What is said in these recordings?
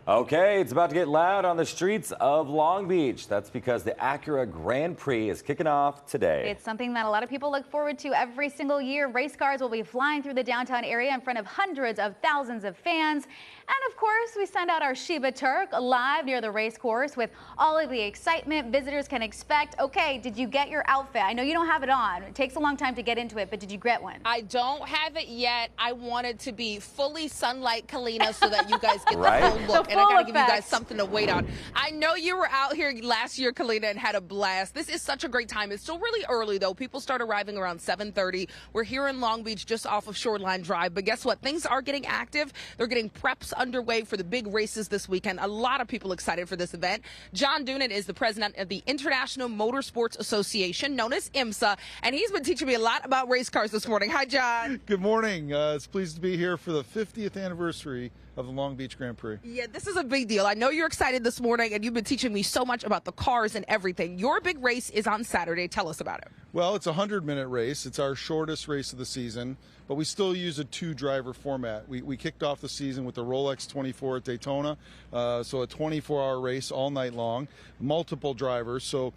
Okay, it's about to get loud on the streets of Long Beach. That's because the Acura Grand Prix is kicking off today. It's something that a lot of people look forward to every single year. Race cars will be flying through the downtown area in front of hundreds of thousands of fans. And of course, we send out our Sheba Turk live near the race course with all of the excitement visitors can expect. Okay, did you get your outfit? I know you don't have it on. It takes a long time to get into it, but did you get one? I don't have it yet. I wanted to be fully sunlight Kalina so that you guys get Right? the full look. The And I full gotta give you guys effect. something to wait on. I know you were out here last year, Kalina, and had a blast. This is such a great time. It's still really early, though. People start arriving around 7:30. We're here in Long Beach, just off of Shoreline Drive. But guess what? Things are getting active. They're getting preps underway for the big races this weekend. A lot of people excited for this event. John Doonan is the president of the International Motorsports Association, known as IMSA, and he's been teaching me a lot about race cars this morning. Hi, John. Good morning. It's pleased to be here for the 50th anniversary of the Long Beach Grand Prix. Yeah, this is a big deal. I know you're excited this morning, and you've been teaching me so much about the cars and everything. Your big race is on Saturday. Tell us about it. Well, it's a 100-minute race. It's our shortest race of the season, but we still use a two-driver format. We kicked off the season with the Rolex 24 at Daytona, so a 24-hour race all night long, multiple drivers. So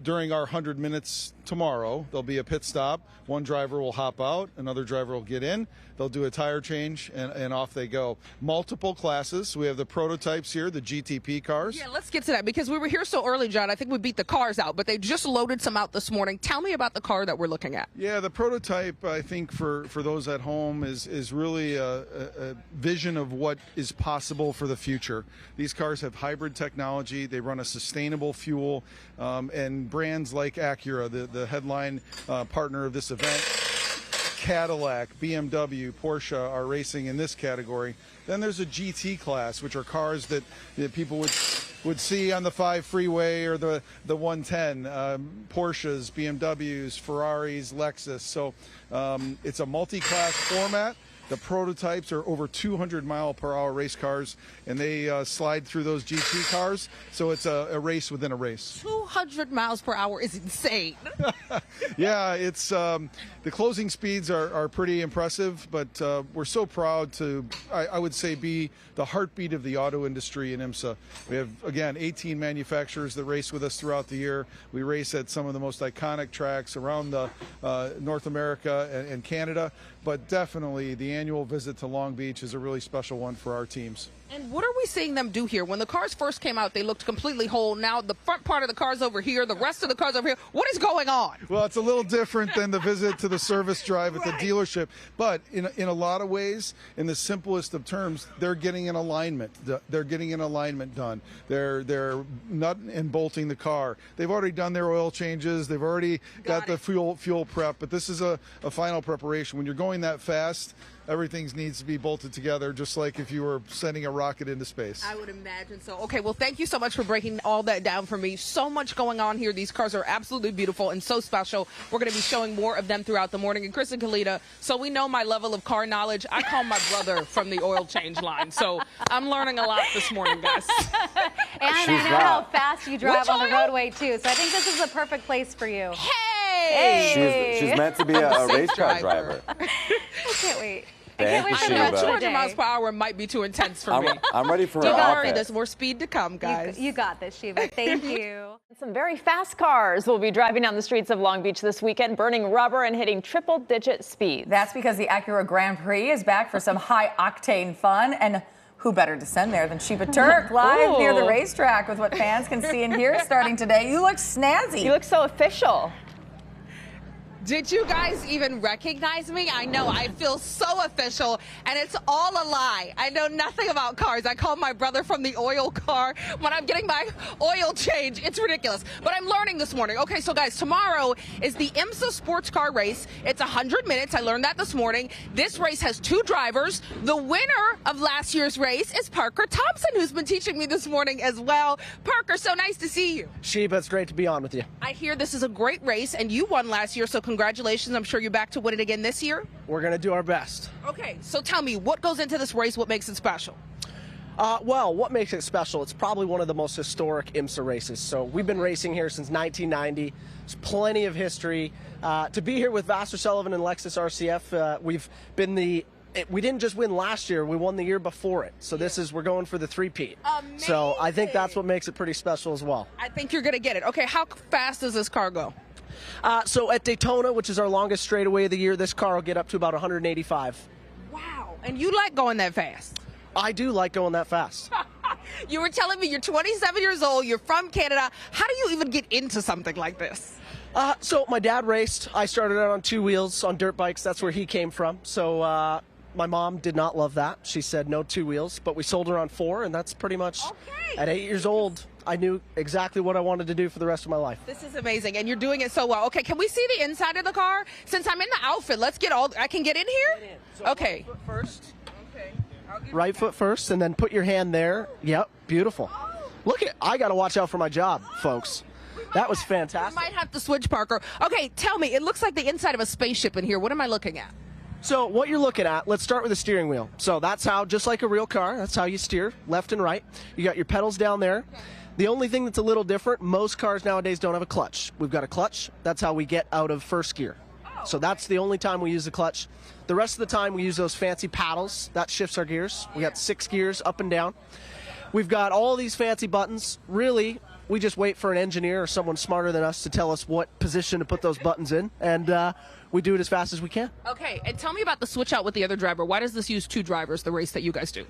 during our 100 minutes tomorrow, there'll be a pit stop. One driver will hop out, another driver will get in. They'll do a tire change, and off they go. Multiple classes. We have the prototypes here, the GTP cars. Yeah, let's get to that because we were here so early, John. I think we beat the cars out, but they just loaded some out this morning. Tell me about the car that we're looking at. Yeah, the prototype, I think, for those at home is really a vision of what is possible for the future. These cars have hybrid technology. They run a sustainable fuel, and brands like Acura, the headline partner of this event, Cadillac, BMW, Porsche are racing in this category. Then there's a GT class, which are cars that people would see on the 5 freeway or the 110, Porsches, BMWs, Ferraris, Lexus. So it's a multi-class format. The prototypes are over 200-mile-per-hour race cars, and they slide through those GT cars. So it's a race within a race. 200 miles per hour is insane. Yeah, it's the closing speeds are pretty impressive, but we're so proud to, I would say, be the heartbeat of the auto industry in IMSA. We have, again, 18 manufacturers that race with us throughout the year. We race at some of the most iconic tracks around the North America and Canada, but definitely the annual visit to Long Beach is a really special one for our teams. And what are we seeing them do here? When the cars first came out, they looked completely whole. Now the front part of the car's over here, the rest of the car's over here. What is going on? Well, it's a little different than the visit to the service drive at the dealership, but in a lot of ways, in the simplest of terms, they're getting an alignment. They're getting an alignment done. They're nut and bolting the car. They've already done their oil changes. They've already got the fuel prep, but this is a final preparation. When you're going that fast, everything needs to be bolted together, just like if you were sending a rocket into space. I would imagine so. Okay, well, thank you so much for breaking all that down for me. So much going on here. These cars are absolutely beautiful and so special. We're going to be showing more of them throughout the morning. And Chris and Kalita, so we know my level of car knowledge. I call my brother from the oil change line. So I'm learning a lot this morning, guys. And I know how fast you drive on the roadway, too. So I think this is a perfect place for you. Hey! She's meant to be a race car driver. I can't wait. I Thank can't wait you, for the Sheba. rest of the 200 day. miles per hour might be too intense for me. I'm ready for her Don't worry, outfit. there's more speed to come, guys. You got this, Sheba. Thank you. Some very fast cars will be driving down the streets of Long Beach this weekend, burning rubber and hitting triple-digit speeds. That's because the Acura Grand Prix is back for some high-octane fun, and who better to send there than Sheba Turk, live near the racetrack with what fans can see and hear starting today. You look snazzy. You look so official. Did you guys even recognize me? I know, I feel so official, and it's all a lie. I know nothing about cars. I call my brother from the oil car when I'm getting my oil change. It's ridiculous, but I'm learning this morning. Okay, so guys, tomorrow is the IMSA sports car race. It's 100 minutes. I learned that this morning. This race has 2 drivers. The winner of last year's race is Parker Thompson, who's been teaching me this morning as well. Parker, so nice to see you. Sheba, it's great to be on with you. I hear this is a great race, and you won last year, so congratulations. I'm sure you're back to win it again this year. We're going to do our best. Okay, so tell me, what goes into this race? What makes it special? Well, what makes it special? It's probably one of the most historic IMSA races. So we've been racing here since 1990. There's plenty of history. To be here with Vassar Sullivan and Lexus RCF, we've been the we didn't just win last year, we won the year before it. So we're going for the three-peat. So I think that's what makes it pretty special as well. I think you're going to get it. Okay, how fast does this car go? So at Daytona, which is our longest straightaway of the year, this car will get up to about 185. Wow. And you like going that fast? I do like going that fast. You were telling me you're 27 years old, you're from Canada. How do you even get into something like this? So my dad raced. I started out on two wheels on dirt bikes. That's where he came from. So my mom did not love that. She said no two wheels, but we sold her on four, and that's pretty much at 8 years old. I knew exactly what I wanted to do for the rest of my life. This is amazing, and you're doing it so well. Okay, can we see the inside of the car? Since I'm in the outfit, let's get I can get in here? So okay. Right foot first. Okay. Right foot first, and then put your hand there. Yep, beautiful. Look I got to watch out for my job, folks. That was fantastic. We might have to switch, Parker. Okay, tell me, it looks like the inside of a spaceship in here. What am I looking at? So what you're looking at, let's start with the steering wheel. So that's how, just like a real car, that's how you steer, left and right. You got your pedals down there. Okay. The only thing that's a little different, most cars nowadays don't have a clutch. We've got a clutch. That's how we get out of first gear. So that's the only time we use the clutch. The rest of the time we use those fancy paddles. That shifts our gears. We got 6 gears up and down. We've got all these fancy buttons. Really, we just wait for an engineer or someone smarter than us to tell us what position to put those buttons in, and we do it as fast as we can. Okay, and tell me about the switch out with the other driver. Why does this use 2 drivers, the race that you guys do?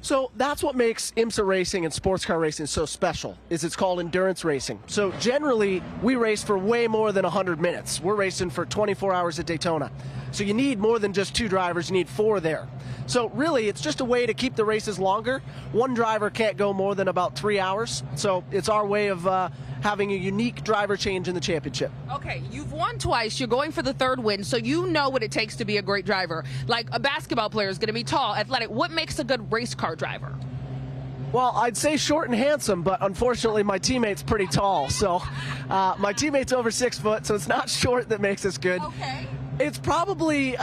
So that's what makes IMSA racing and sports car racing so special, is it's called endurance racing. So generally, we race for way more than 100 minutes. We're racing for 24 hours at Daytona. So you need more than just 2 drivers, you need 4 there. So really, it's just a way to keep the races longer. One driver can't go more than about 3 hours. So it's our way of having a unique driver change in the championship. Okay, you've won twice. You're going for the 3rd win, so you know what it takes to be a great driver. Like a basketball player is going to be tall, athletic. What makes a good race car driver? Well, I'd say short and handsome, but unfortunately my teammate's pretty tall. So my teammate's over 6 foot, so it's not short that makes us good. Okay. It's probably...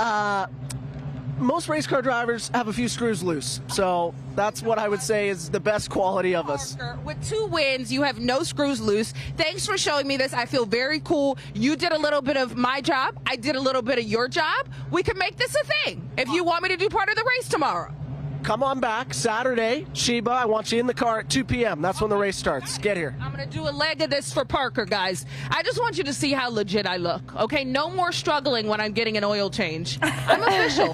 most race car drivers have a few screws loose, so that's what I would say is the best quality of us. With 2 wins, you have no screws loose. Thanks for showing me this. I feel very cool. You did a little bit of my job. I did a little bit of your job. We can make this a thing if you want me to do part of the race tomorrow. Come on back Saturday, Sheba. I want you in the car at 2 p.m. That's when the race starts. Get here. I'm going to do a leg of this for Parker, guys. I just want you to see how legit I look, okay? No more struggling when I'm getting an oil change. I'm official.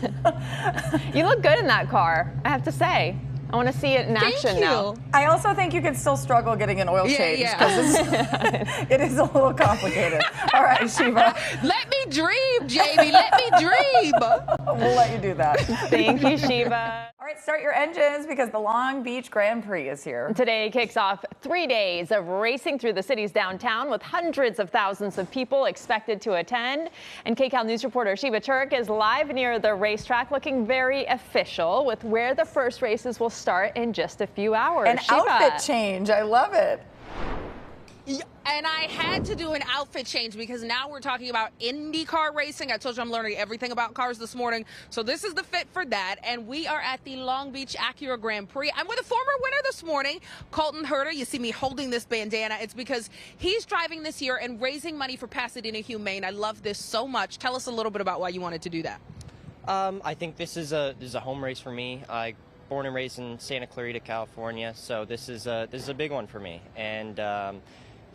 You look good in that car, I have to say. I want to see it in action now. I also think you could still struggle getting an oil change because it is a little complicated. All right, Sheba. Let me dream, Jamie. Let me dream. We'll let you do that. Thank you, Sheba. All right, start your engines because the Long Beach Grand Prix is here. Today kicks off 3 days of racing through the city's downtown with hundreds of thousands of people expected to attend. And KCAL News reporter Sheba Turk is live near the racetrack looking very official with where the first races will start in just a few hours. An outfit change. I love it. And I had to do an outfit change because now we're talking about IndyCar racing. I told you I'm learning everything about cars this morning. So this is the fit for that. And we are at the Long Beach Acura Grand Prix. I'm with a former winner this morning, Colton Herta. You see me holding this bandana. It's because he's driving this year and raising money for Pasadena Humane. I love this so much. Tell us a little bit about why you wanted to do that. I think this is a home race for me. I born and raised in Santa Clarita, California, so this is a big one for me. And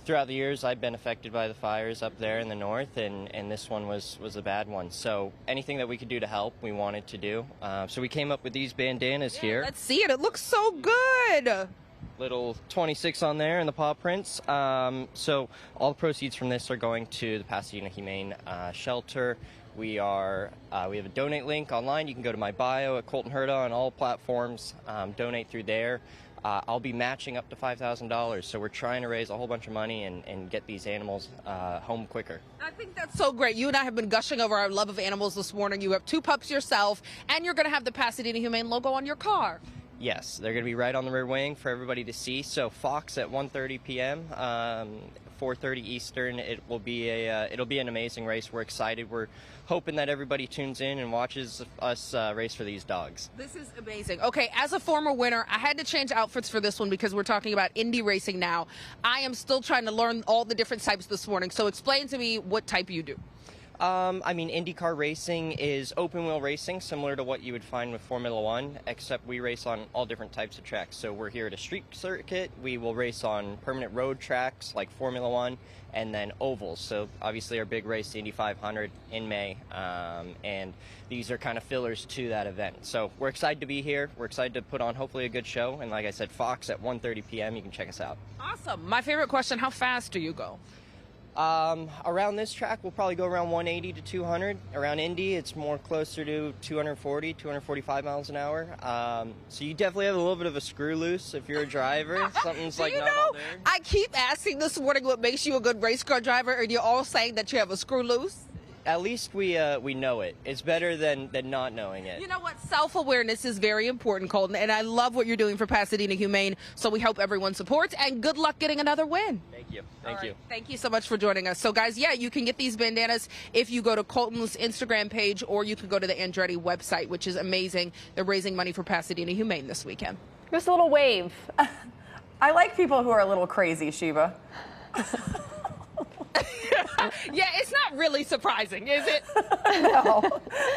throughout the years, I've been affected by the fires up there in the north, and this one was a bad one. So anything that we could do to help, we wanted to do. So we came up with these bandanas here. Let's see it. It looks so good. Little 26 on there and the paw prints. So all the proceeds from this are going to the Pasadena Humane Shelter. We have a donate link online. You can go to my bio at Colton Herta on all platforms, donate through there. I'll be matching up to $5,000, so we're trying to raise a whole bunch of money and get these animals home quicker. I think that's so great. You and I have been gushing over our love of animals this morning. You have 2 pups yourself, and you're going to have the Pasadena Humane logo on your car. Yes, they're going to be right on the rear wing for everybody to see. So Fox at 1:30 p.m., 4:30 Eastern. It'll be an amazing race. We're excited. We're hoping that everybody tunes in and watches us race for these dogs. This is amazing. Okay, as a former winner, I had to change outfits for this one because we're talking about Indy racing now. I am still trying to learn all the different types this morning. So explain to me what type you do. I mean, IndyCar racing is open wheel racing, similar to what you would find with Formula One, except we race on all different types of tracks. So we're here at a street circuit. We will race on permanent road tracks like Formula One, and then ovals. So obviously our big race, the Indy 500 in May, and these are kind of fillers to that event. So we're excited to be here. We're excited to put on hopefully a good show. And like I said, Fox at 1:30 p.m. You can check us out. Awesome. My favorite question, how fast do you go? Around this track, we'll probably go around 180 to 200. Around Indy, it's more closer to 240, 245 miles an hour. So you definitely have a little bit of a screw loose if you're a driver. Something's like not all there. I keep asking this morning what makes you a good race car driver, and you're all saying that you have a screw loose. At least we know it. It's better than not knowing it. You know what? Self-awareness is very important, Colton, and I love what you're doing for Pasadena Humane, so we hope everyone supports, and good luck getting another win. Thank you. Thank you. Thank you so much for joining us. So, guys, yeah, you can get these bandanas if you go to Colton's Instagram page, or you can go to the Andretti website, which is amazing. They're raising money for Pasadena Humane this weekend. Just a little wave. I like people who are a little crazy, Sheba. Yeah, it's not really surprising, is it? No.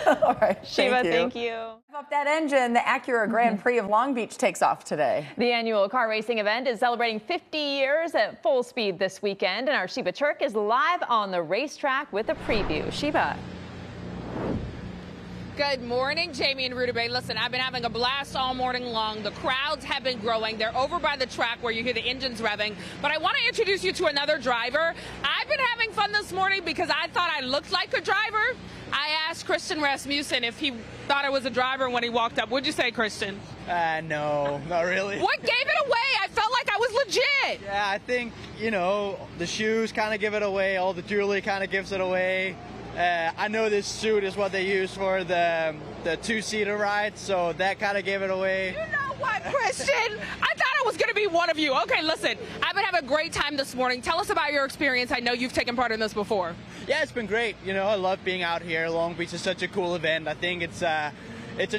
All right. Sheba, thank you. Up that engine, the Acura Grand Prix of Long Beach takes off today. The annual car racing event is celebrating 50 years at full speed this weekend, and our Sheba Turk is live on the racetrack with a preview. Sheba. Good morning, Jamie and Rudabay. Listen, I've been having a blast all morning long. The crowds have been growing. They're over by the track where you hear the engines revving. But I want to introduce you to another driver. I've been having fun this morning because I thought I looked like a driver. I asked Christian Rasmussen if he thought I was a driver when he walked up. What'd you say, Christian? No, not really. What gave it away? I felt like I was legit. Yeah, I think, you know, the shoes kind of give it away. All the jewelry kind of gives it away. I know this suit is what they use for the two-seater ride, so that kind of gave it away. You know what, Christian? I thought I was going to be one of you. Okay, listen, I've been having a great time this morning. Tell us about your experience. I know you've taken part in this before. Yeah, it's been great. You know, I love being out here. Long Beach is such a cool event. I think it's a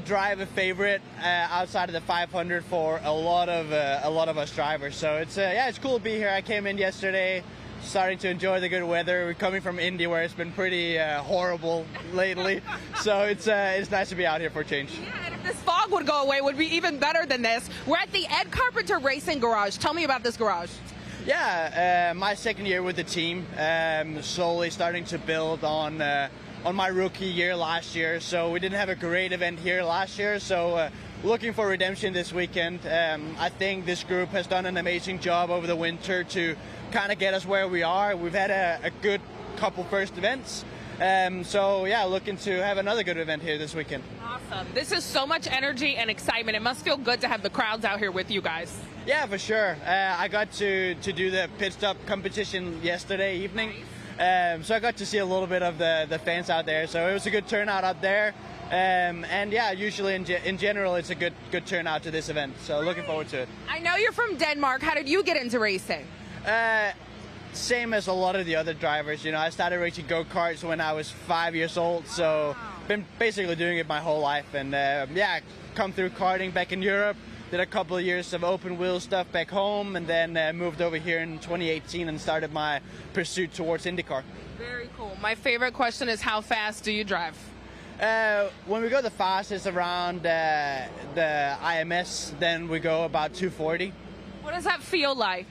driver favorite outside of the 500 for a lot of us drivers. So it's cool to be here. I came in yesterday. Starting to enjoy the good weather. We're coming from Indy where it's been pretty horrible lately, so it's nice to be out here for a change. Yeah, and if this fog would go away, it would be even better than this. We're at the Ed Carpenter Racing Garage. Tell me about this garage. Yeah, my second year with the team, slowly starting to build on my rookie year last year. So we didn't have a great event here last year, so looking for redemption this weekend. I think this group has done an amazing job over the winter to kind of get us where we are. We've had a good couple first events. So yeah, looking to have another good event here this weekend. Awesome. This is so much energy and excitement. It must feel good to have the crowds out here with you guys. Yeah, for sure. I got to do the pit stop competition yesterday evening. So I got to see a little bit of the fans out there. So it was a good turnout up there. And yeah, usually in general, it's a good turnout to this event. So looking forward to it. I know you're from Denmark. How did you get into racing? Same as a lot of the other drivers. You know, I started racing go-karts when I was 5 years old, so been basically doing it my whole life. And yeah, come through karting back in Europe, did a couple of years of open wheel stuff back home, and then moved over here in 2018 and started my pursuit towards IndyCar. Very cool. My favorite question is, how fast do you drive? When we go the fastest around the IMS, then we go about 240. What does that feel like?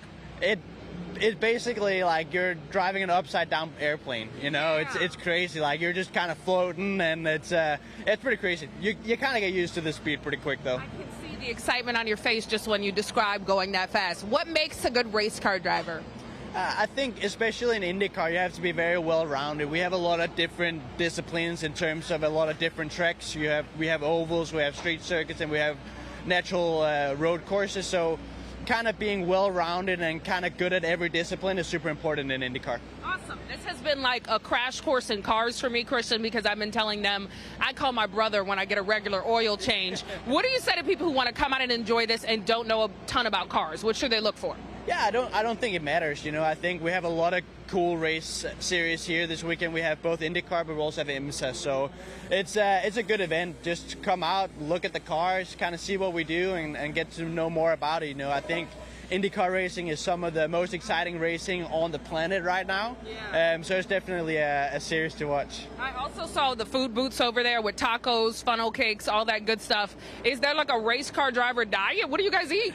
It's basically like you're driving an upside down airplane, you know. Yeah. It's crazy. Like you're just kind of floating, and it's pretty crazy. You kind of get used to the speed pretty quick though. I can see the excitement on your face just when you describe going that fast. What makes a good race car driver? I think especially in IndyCar, you have to be very well-rounded. We have a lot of different disciplines in terms of a lot of different tracks. We have ovals, we have street circuits, and we have natural road courses. So kind of being well-rounded and kind of good at every discipline is super important in IndyCar. Awesome. This has been like a crash course in cars for me, Christian, because I've been telling them, I call my brother when I get a regular oil change. What do you say to people who want to come out and enjoy this and don't know a ton about cars? What should they look for? Yeah, I don't think it matters. You know, I think we have a lot of cool race series here this weekend. We have both IndyCar, but we also have IMSA. So it's a good event. Just come out, look at the cars, kind of see what we do, and get to know more about it. You know, I think IndyCar racing is some of the most exciting racing on the planet right now. Yeah. So it's definitely a series to watch. I also saw the food booths over there with tacos, funnel cakes, all that good stuff. Is there like a race car driver diet? What do you guys eat?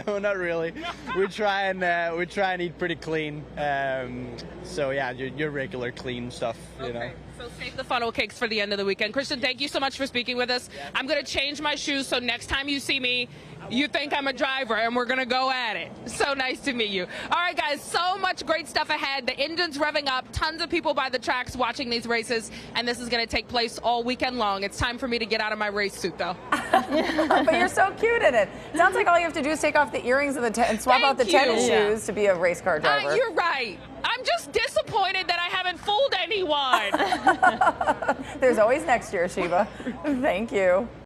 No, not really. We try and eat pretty clean. So yeah, your regular clean stuff. You know. So save the funnel cakes for the end of the weekend. Christian, thank you so much for speaking with us. I'm going to change my shoes so next time you see me, you think I'm a driver, and we're going to go at it. So nice to meet you. All right, guys, so much great stuff ahead. The engine's revving up, tons of people by the tracks watching these races, and this is going to take place all weekend long. It's time for me to get out of my race suit, though. But you're so cute in it. Sounds like all you have to do is take off the earrings and, and swap out the tennis shoes to be a race car driver. You're right. I'm just disappointed that I haven't fooled anyone. There's always next year, Sheba. Thank you.